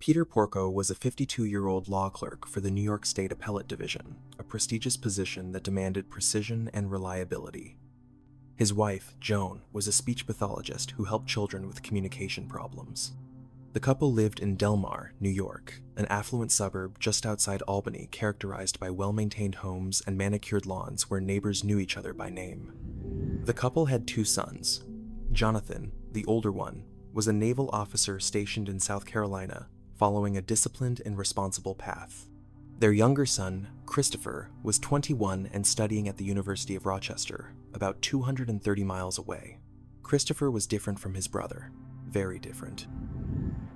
Peter Porco was a 52-year-old law clerk for the New York State Appellate Division, a prestigious position that demanded precision and reliability. His wife, Joan, was a speech pathologist who helped children with communication problems. The couple lived in Delmar, New York, an affluent suburb just outside Albany characterized by well-maintained homes and manicured lawns where neighbors knew each other by name. The couple had two sons. Jonathan, the older one, was a naval officer stationed in South Carolina, following a disciplined and responsible path. Their younger son, Christopher, was 21 and studying at the University of Rochester, about 230 miles away. Christopher was different from his brother, very different.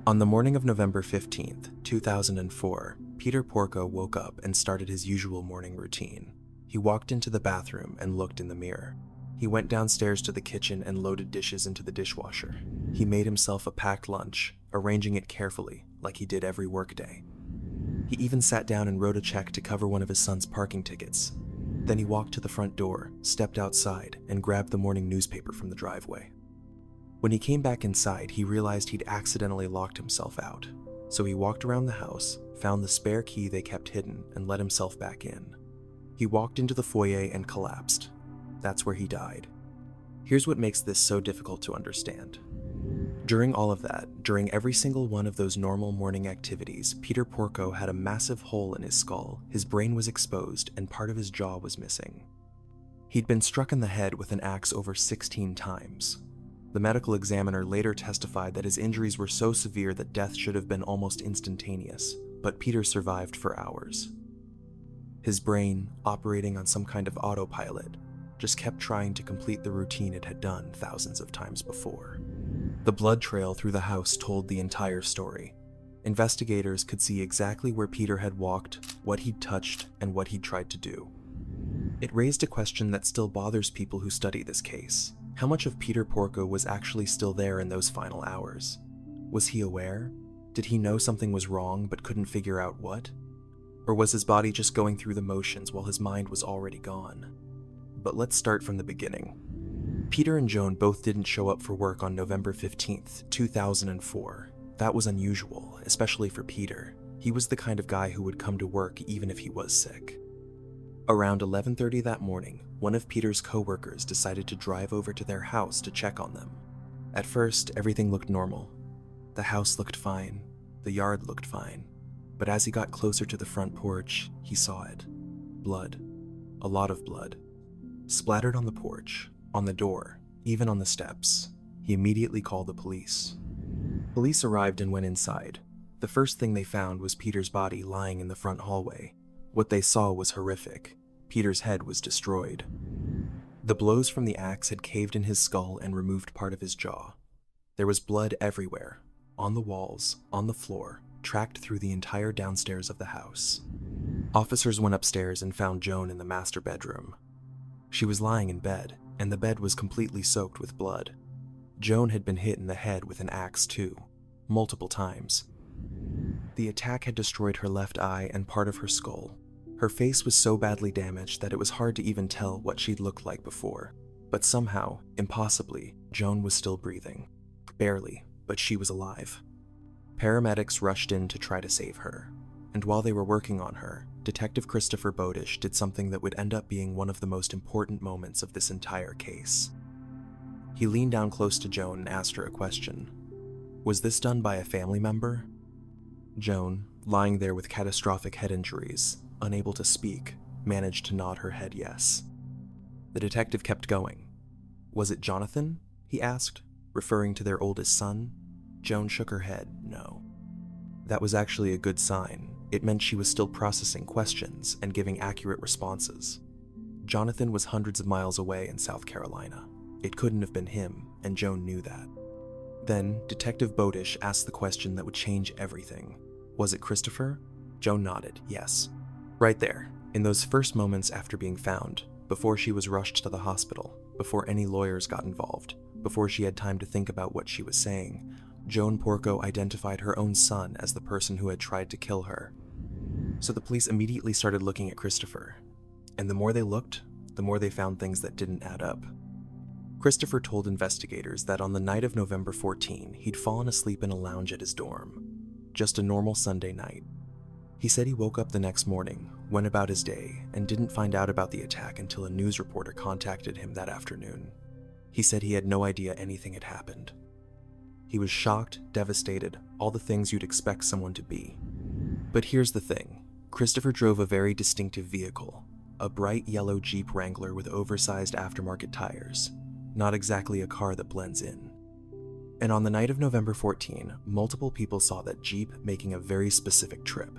On the morning of November 15th, 2004, Peter Porco woke up and started his usual morning routine. He walked into the bathroom and looked in the mirror. He went downstairs to the kitchen and loaded dishes into the dishwasher. He made himself a packed lunch, arranging it carefully, like he did every workday. He even sat down and wrote a check to cover one of his son's parking tickets. Then he walked to the front door, stepped outside, and grabbed the morning newspaper from the driveway. When he came back inside, he realized he'd accidentally locked himself out. So he walked around the house, found the spare key they kept hidden, and let himself back in. He walked into the foyer and collapsed. That's where he died. Here's what makes this so difficult to understand. During all of that, during every single one of those normal morning activities, Peter Porco had a massive hole in his skull, his brain was exposed, and part of his jaw was missing. He'd been struck in the head with an axe over 16 times. The medical examiner later testified that his injuries were so severe that death should have been almost instantaneous, but Peter survived for hours. His brain, operating on some kind of autopilot, just kept trying to complete the routine it had done thousands of times before. The blood trail through the house told the entire story. Investigators could see exactly where Peter had walked, what he'd touched, and what he'd tried to do. It raised a question that still bothers people who study this case. How much of Peter Porco was actually still there in those final hours? Was he aware? Did he know something was wrong but couldn't figure out what? Or was his body just going through the motions while his mind was already gone? But let's start from the beginning. Peter and Joan both didn't show up for work on November 15th, 2004. That was unusual, especially for Peter. He was the kind of guy who would come to work even if he was sick. Around 11:30 that morning, one of Peter's co-workers decided to drive over to their house to check on them. At first, everything looked normal. The house looked fine, the yard looked fine, but as he got closer to the front porch, he saw it. Blood. A lot of blood. Splattered on the porch, on the door, even on the steps. He immediately called the police. Police arrived and went inside. The first thing they found was Peter's body lying in the front hallway. What they saw was horrific. Peter's head was destroyed. The blows from the axe had caved in his skull and removed part of his jaw. There was blood everywhere, on the walls, on the floor, tracked through the entire downstairs of the house. Officers went upstairs and found Joan in the master bedroom. She was lying in bed, and the bed was completely soaked with blood. Joan had been hit in the head with an axe too, multiple times. The attack had destroyed her left eye and part of her skull. Her face was so badly damaged that it was hard to even tell what she'd looked like before. But somehow, impossibly, Joan was still breathing. Barely, but she was alive. Paramedics rushed in to try to save her, and while they were working on her, Detective Christopher Bodish did something that would end up being one of the most important moments of this entire case. He leaned down close to Joan and asked her a question. Was this done by a family member? Joan, lying there with catastrophic head injuries, unable to speak, managed to nod her head yes. The detective kept going. Was it Jonathan? He asked, referring to their oldest son. Joan shook her head, no. That was actually a good sign. It meant she was still processing questions and giving accurate responses. Jonathan was hundreds of miles away in South Carolina. It couldn't have been him, and Joan knew that. Then, Detective Bodish asked the question that would change everything. Was it Christopher? Joan nodded, yes. Right there, in those first moments after being found, before she was rushed to the hospital, before any lawyers got involved, before she had time to think about what she was saying, Joan Porco identified her own son as the person who had tried to kill her. So the police immediately started looking at Christopher, and the more they looked, the more they found things that didn't add up. Christopher told investigators that on the night of November 14, he'd fallen asleep in a lounge at his dorm. just a normal Sunday night. He said he woke up the next morning, went about his day, and didn't find out about the attack until a news reporter contacted him that afternoon. He said he had no idea anything had happened. He was shocked, devastated, all the things you'd expect someone to be. But here's the thing. Christopher drove a very distinctive vehicle, a bright yellow Jeep Wrangler with oversized aftermarket tires. Not exactly a car that blends in. And on the night of November 14, multiple people saw that Jeep making a very specific trip.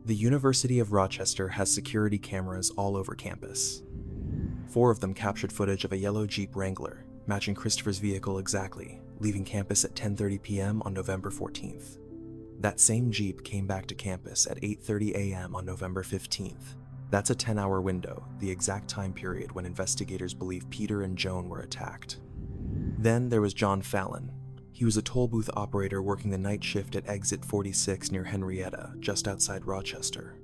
The University of Rochester has security cameras all over campus. 4 of them captured footage of a yellow Jeep Wrangler, matching Christopher's vehicle exactly, leaving campus at 10:30 p.m. on November 14th. That same Jeep came back to campus at 8:30 a.m. on November 15th. That's a 10-hour window, the exact time period when investigators believe Peter and Joan were attacked. Then there was John Fallon. He was a toll booth operator working the night shift at exit 46 near Henrietta, just outside Rochester.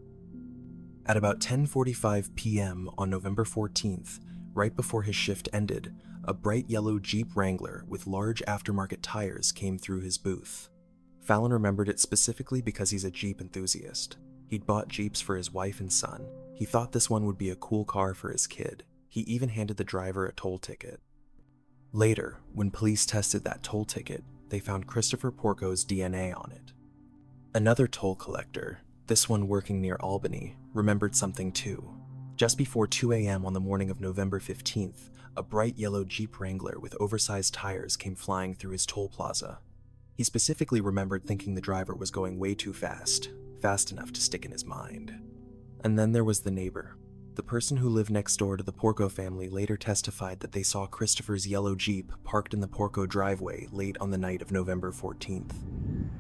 At about 10:45 p.m. on November 14th, right before his shift ended, a bright yellow Jeep Wrangler with large aftermarket tires came through his booth. Fallon remembered it specifically because he's a Jeep enthusiast. He'd bought Jeeps for his wife and son. He thought this one would be a cool car for his kid. He even handed the driver a toll ticket. Later, when police tested that toll ticket, they found Christopher Porco's DNA on it. Another toll collector, this one working near Albany, remembered something too. Just before 2 a.m. on the morning of November 15th, a bright yellow Jeep Wrangler with oversized tires came flying through his toll plaza. He specifically remembered thinking the driver was going way too fast enough to stick in his mind. And then there was the neighbor. The person who lived next door to the Porco family later testified that they saw Christopher's yellow Jeep parked in the Porco driveway late on the night of November 14th.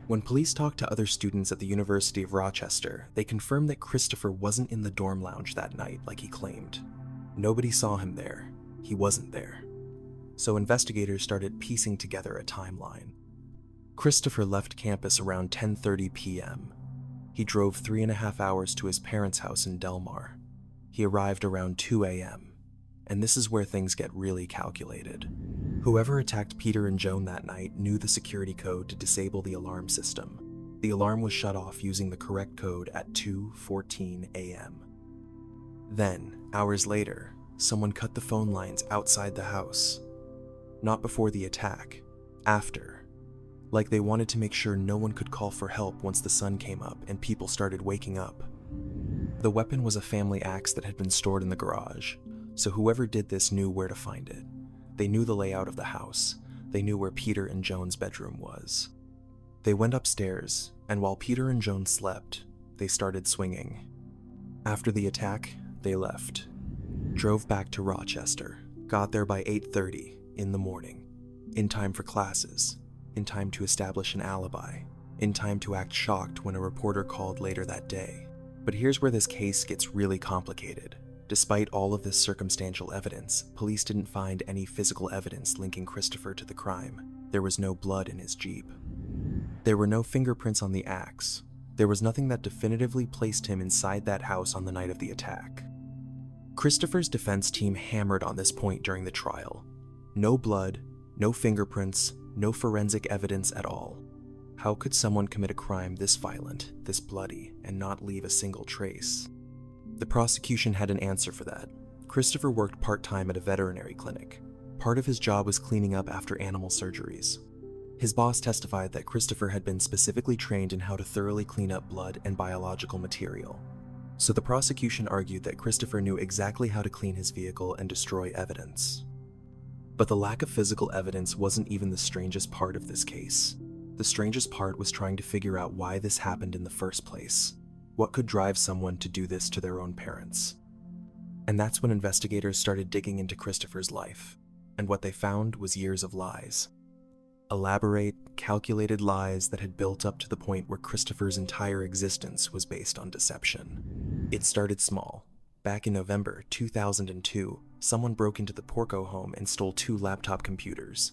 When police talked to other students at the University of Rochester, they confirmed that Christopher wasn't in the dorm lounge that night like he claimed. Nobody saw him there. He wasn't there. So investigators started piecing together a timeline. Christopher left campus around 10:30 p.m. He drove 3.5 hours to his parents' house in Delmar. He arrived around 2 a.m. And this is where things get really calculated. Whoever attacked Peter and Joan that night knew the security code to disable the alarm system. The alarm was shut off using the correct code at 2:14 a.m. Then, hours later, someone cut the phone lines outside the house. Not before the attack, after. Like they wanted to make sure no one could call for help once the sun came up and people started waking up. The weapon was a family axe that had been stored in the garage, so whoever did this knew where to find it. They knew the layout of the house. They knew where Peter and Joan's bedroom was. They went upstairs, and while Peter and Joan slept, they started swinging. After the attack, they left. Drove back to Rochester, got there by 8:30 in the morning, in time for classes, in time to establish an alibi, in time to act shocked when a reporter called later that day. But here's where this case gets really complicated. Despite all of this circumstantial evidence, police didn't find any physical evidence linking Christopher to the crime. There was no blood in his Jeep. There were no fingerprints on the axe. There was nothing that definitively placed him inside that house on the night of the attack. Christopher's defense team hammered on this point during the trial. No blood, no fingerprints, no forensic evidence at all. How could someone commit a crime this violent, this bloody, and not leave a single trace? The prosecution had an answer for that. Christopher worked part-time at a veterinary clinic. Part of his job was cleaning up after animal surgeries. His boss testified that Christopher had been specifically trained in how to thoroughly clean up blood and biological material. So the prosecution argued that Christopher knew exactly how to clean his vehicle and destroy evidence. But the lack of physical evidence wasn't even the strangest part of this case. The strangest part was trying to figure out why this happened in the first place. What could drive someone to do this to their own parents? And that's when investigators started digging into Christopher's life, and what they found was years of lies. Elaborate, calculated lies that had built up to the point where Christopher's entire existence was based on deception. It started small. Back in November 2002, someone broke into the Porco home and stole 2 laptop computers.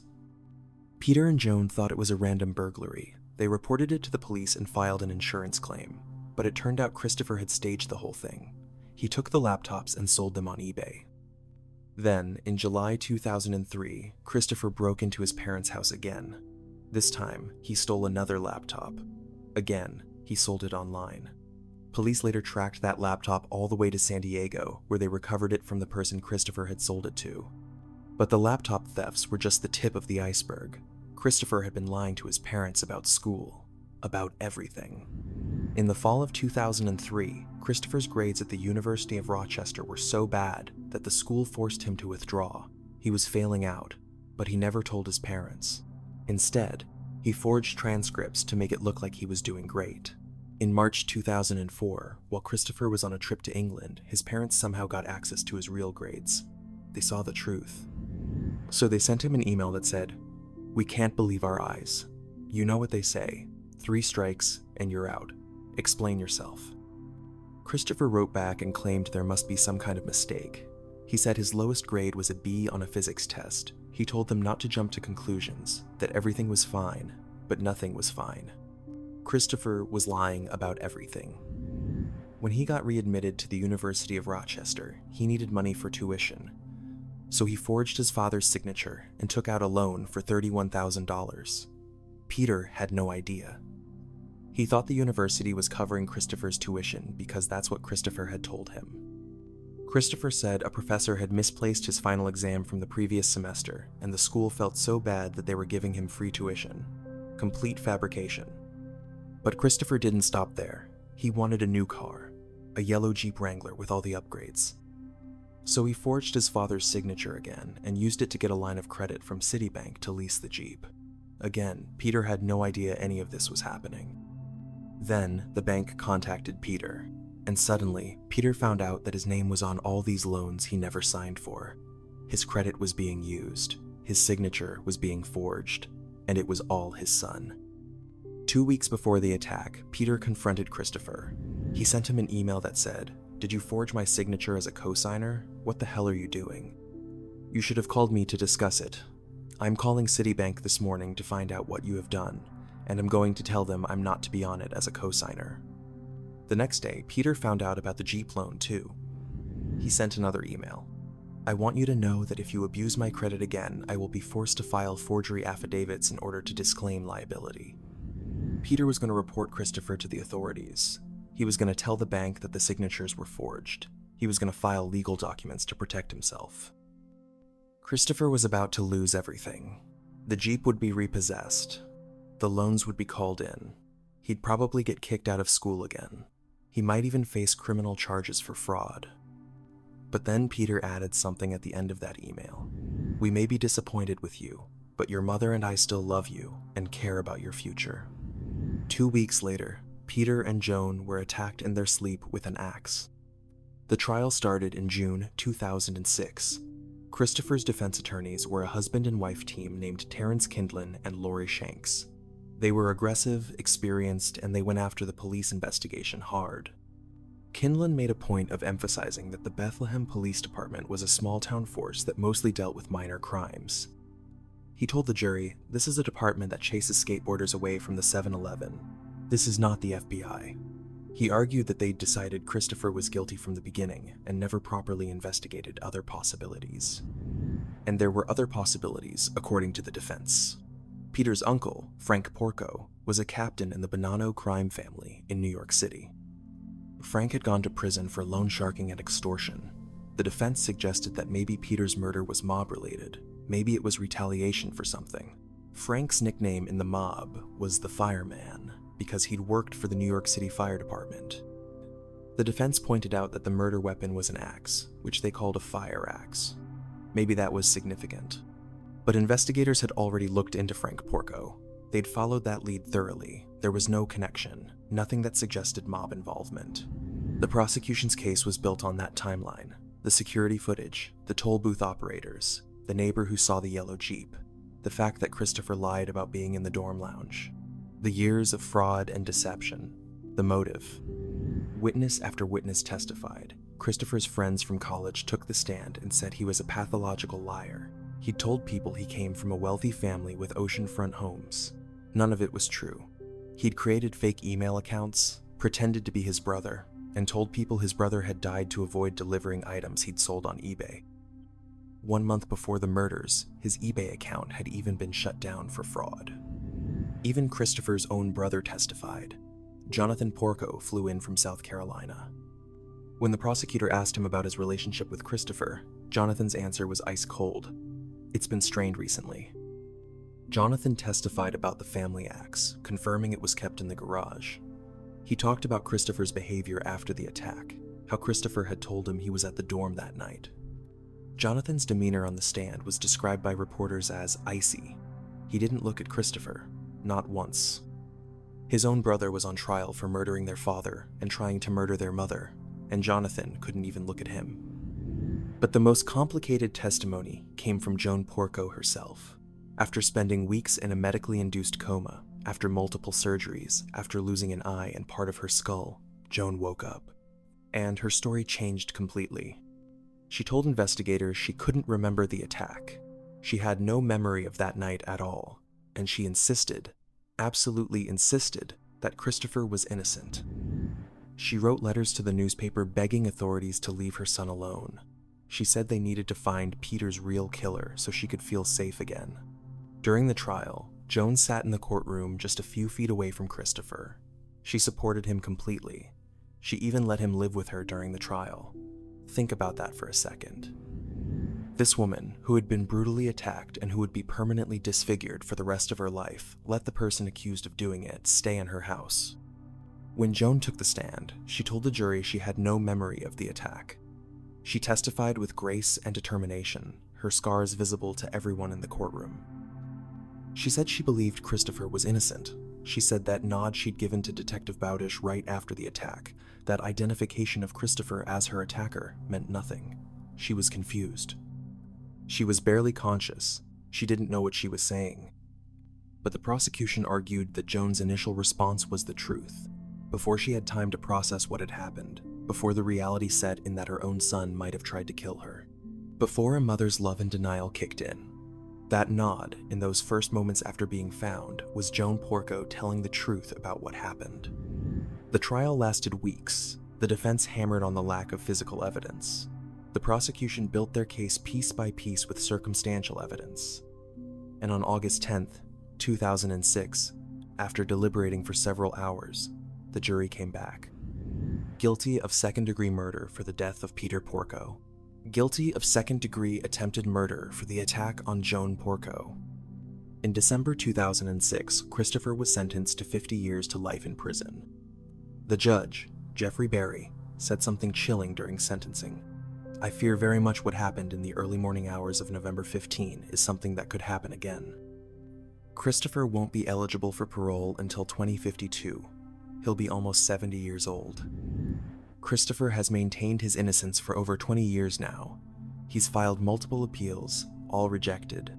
Peter and Joan thought it was a random burglary. They reported it to the police and filed an insurance claim, but it turned out Christopher had staged the whole thing. He took the laptops and sold them on eBay. Then, in July 2003, Christopher broke into his parents' house again. This time, he stole another laptop. Again, he sold it online. Police later tracked that laptop all the way to San Diego, where they recovered it from the person Christopher had sold it to. But the laptop thefts were just the tip of the iceberg. Christopher had been lying to his parents about school, about everything. In the fall of 2003, Christopher's grades at the University of Rochester were so bad that the school forced him to withdraw. He was failing out, but he never told his parents. Instead, he forged transcripts to make it look like he was doing great. In March 2004, while Christopher was on a trip to England, his parents somehow got access to his real grades. They saw the truth. So they sent him an email that said, "We can't believe our eyes. You know what they say, 3 strikes and you're out. Explain yourself." Christopher wrote back and claimed there must be some kind of mistake. He said his lowest grade was a B on a physics test. He told them not to jump to conclusions, that everything was fine, but nothing was fine. Christopher was lying about everything. When he got readmitted to the University of Rochester, he needed money for tuition. So he forged his father's signature and took out a loan for $31,000. Peter had no idea. He thought the university was covering Christopher's tuition because that's what Christopher had told him. Christopher said a professor had misplaced his final exam from the previous semester, and the school felt so bad that they were giving him free tuition. Complete fabrication. But Christopher didn't stop there. He wanted a new car, a yellow Jeep Wrangler with all the upgrades. So he forged his father's signature again and used it to get a line of credit from Citibank to lease the Jeep. Again, Peter had no idea any of this was happening. Then, the bank contacted Peter, and suddenly, Peter found out that his name was on all these loans he never signed for. His credit was being used, his signature was being forged, and it was all his son. 2 weeks before the attack, Peter confronted Christopher. He sent him an email that said, "Did you forge my signature as a cosigner? What the hell are you doing? You should have called me to discuss it. I'm calling Citibank this morning to find out what you have done, and I'm going to tell them I'm not to be on it as a cosigner." The next day, Peter found out about the Jeep loan too. He sent another email. "I want you to know that if you abuse my credit again, I will be forced to file forgery affidavits in order to disclaim liability." Peter was going to report Christopher to the authorities. He was going to tell the bank that the signatures were forged. He was going to file legal documents to protect himself. Christopher was about to lose everything. The Jeep would be repossessed. The loans would be called in. He'd probably get kicked out of school again. He might even face criminal charges for fraud. But then Peter added something at the end of that email. "We may be disappointed with you, but your mother and I still love you and care about your future." 2 weeks later, Peter and Joan were attacked in their sleep with an axe. The trial started in June 2006. Christopher's defense attorneys were a husband and wife team named Terrence Kindlin and Lori Shanks. They were aggressive, experienced, and they went after the police investigation hard. Kindlin made a point of emphasizing that the Bethlehem Police Department was a small-town force that mostly dealt with minor crimes. He told the jury, "This is a department that chases skateboarders away from the 7-Eleven. This is not the FBI." He argued that they'd decided Christopher was guilty from the beginning and never properly investigated other possibilities. And there were other possibilities, according to the defense. Peter's uncle, Frank Porco, was a captain in the Bonanno crime family in New York City. Frank had gone to prison for loan sharking and extortion. The defense suggested that maybe Peter's murder was mob-related. Maybe it was retaliation for something. Frank's nickname in the mob was the Fireman, because he'd worked for the New York City Fire Department. The defense pointed out that the murder weapon was an axe, which they called a fire axe. Maybe that was significant. But investigators had already looked into Frank Porco. They'd followed that lead thoroughly. There was no connection, nothing that suggested mob involvement. The prosecution's case was built on that timeline: the security footage, the toll booth operators, the neighbor who saw the yellow Jeep, the fact that Christopher lied about being in the dorm lounge, the years of fraud and deception, the motive. Witness after witness testified. Christopher's friends from college took the stand and said he was a pathological liar. He'd told people he came from a wealthy family with oceanfront homes. None of it was true. He'd created fake email accounts, pretended to be his brother, and told people his brother had died to avoid delivering items he'd sold on eBay. 1 month before the murders, his eBay account had even been shut down for fraud. Even Christopher's own brother testified. Jonathan Porco flew in from South Carolina. When the prosecutor asked him about his relationship with Christopher, Jonathan's answer was ice cold. It's been strained recently. Jonathan testified about the family axe, confirming it was kept in the garage. He talked about Christopher's behavior after the attack, how Christopher had told him he was at the dorm that night. Jonathan's demeanor on the stand was described by reporters as icy. He didn't look at Christopher, not once. His own brother was on trial for murdering their father and trying to murder their mother, and Jonathan couldn't even look at him. But the most complicated testimony came from Joan Porco herself. After spending weeks in a medically induced coma, after multiple surgeries, after losing an eye and part of her skull, Joan woke up. And her story changed completely. She told investigators she couldn't remember the attack. She had no memory of that night at all, and she insisted, absolutely insisted, that Christopher was innocent. She wrote letters to the newspaper begging authorities to leave her son alone. She said they needed to find Peter's real killer so she could feel safe again. During the trial, Joan sat in the courtroom just a few feet away from Christopher. She supported him completely. She even let him live with her during the trial. Think about that for a second. This woman, who had been brutally attacked and who would be permanently disfigured for the rest of her life, let the person accused of doing it stay in her house. When Joan took the stand, she told the jury she had no memory of the attack. She testified with grace and determination, her scars visible to everyone in the courtroom. She said she believed Christopher was innocent. She said that nod she'd given to Detective Bowdish right after the attack, that identification of Christopher as her attacker, meant nothing. She was confused. She was barely conscious. She didn't know what she was saying. But the prosecution argued that Joan's initial response was the truth, before she had time to process what had happened, before the reality set in that her own son might have tried to kill her, before a mother's love and denial kicked in. That nod, in those first moments after being found, was Joan Porco telling the truth about what happened. The trial lasted weeks. The defense hammered on the lack of physical evidence. The prosecution built their case piece by piece with circumstantial evidence. And on August 10th, 2006, after deliberating for several hours, the jury came back. Guilty of second-degree murder for the death of Peter Porco. Guilty of second-degree attempted murder for the attack on Joan Porco. In December 2006, Christopher was sentenced to 50 years to life in prison. The judge, Jeffrey Berry, said something chilling during sentencing. "I fear very much what happened in the early morning hours of November 15 is something that could happen again. Christopher won't be eligible for parole until 2052. He'll be almost 70 years old. Christopher has maintained his innocence for over 20 years now. He's filed multiple appeals, all rejected.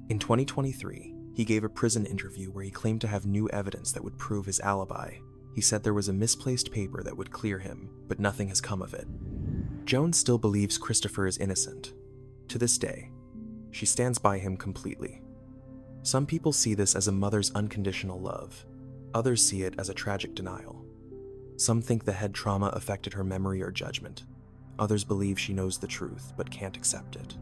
In 2023, he gave a prison interview where he claimed to have new evidence that would prove his alibi. He said there was a misplaced paper that would clear him, but nothing has come of it." Joan still believes Christopher is innocent. To this day, she stands by him completely. Some people see this as a mother's unconditional love. Others see it as a tragic denial. Some think the head trauma affected her memory or judgment. Others believe she knows the truth, but can't accept it.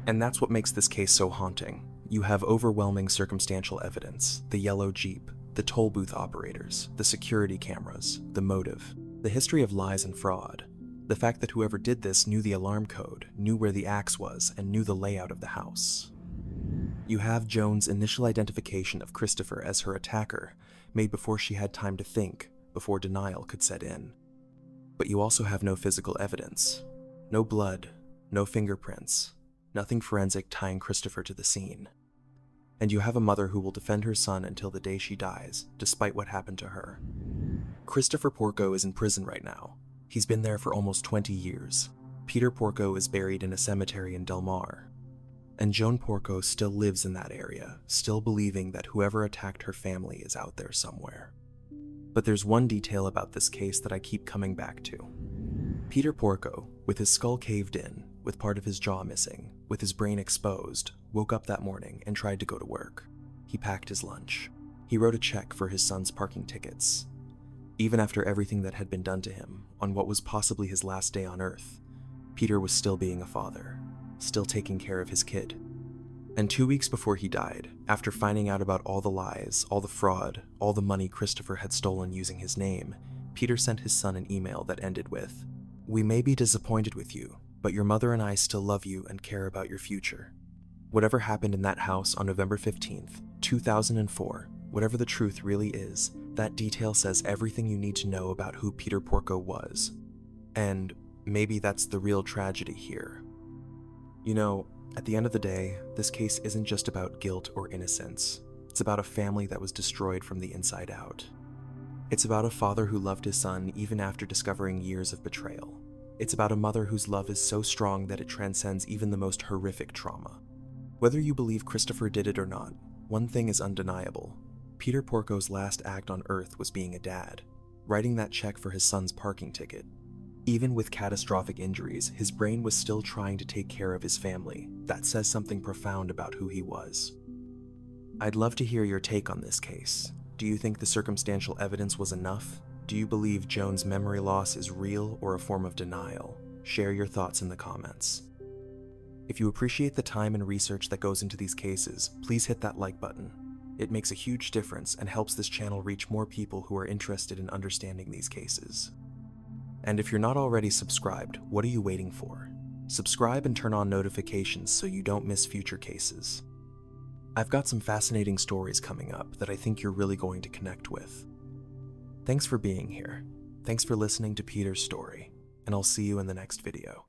And that's what makes this case so haunting. You have overwhelming circumstantial evidence, the yellow Jeep, the toll booth operators, the security cameras, the motive, the history of lies and fraud, the fact that whoever did this knew the alarm code, knew where the axe was, and knew the layout of the house. You have Joan's initial identification of Christopher as her attacker, made before she had time to think, before denial could set in. But you also have no physical evidence. No blood, no fingerprints, nothing forensic tying Christopher to the scene. And you have a mother who will defend her son until the day she dies, despite what happened to her. Christopher Porco is in prison right now. He's been there for almost 20 years. Peter Porco is buried in a cemetery in Del Mar. And Joan Porco still lives in that area, still believing that whoever attacked her family is out there somewhere. But there's one detail about this case that I keep coming back to. Peter Porco, with his skull caved in, with part of his jaw missing, with his brain exposed, woke up that morning and tried to go to work. He packed his lunch. He wrote a check for his son's parking tickets. Even after everything that had been done to him, on what was possibly his last day on Earth, Peter was still being a father, still taking care of his kid. And 2 weeks before he died, after finding out about all the lies, all the fraud, all the money Christopher had stolen using his name, Peter sent his son an email that ended with, "We may be disappointed with you, but your mother and I still love you and care about your future." Whatever happened in that house on November 15th, 2004, whatever the truth really is, that detail says everything you need to know about who Peter Porco was. And maybe that's the real tragedy here. You know, at the end of the day, this case isn't just about guilt or innocence. It's about a family that was destroyed from the inside out. It's about a father who loved his son even after discovering years of betrayal. It's about a mother whose love is so strong that it transcends even the most horrific trauma. Whether you believe Christopher did it or not, one thing is undeniable. Peter Porco's last act on Earth was being a dad, writing that check for his son's parking ticket. Even with catastrophic injuries, his brain was still trying to take care of his family. That says something profound about who he was. I'd love to hear your take on this case. Do you think the circumstantial evidence was enough? Do you believe Joan's memory loss is real or a form of denial? Share your thoughts in the comments. If you appreciate the time and research that goes into these cases, please hit that like button. It makes a huge difference and helps this channel reach more people who are interested in understanding these cases. And if you're not already subscribed, what are you waiting for? Subscribe and turn on notifications so you don't miss future cases. I've got some fascinating stories coming up that I think you're really going to connect with. Thanks for being here. Thanks for listening to Peter's story, and I'll see you in the next video.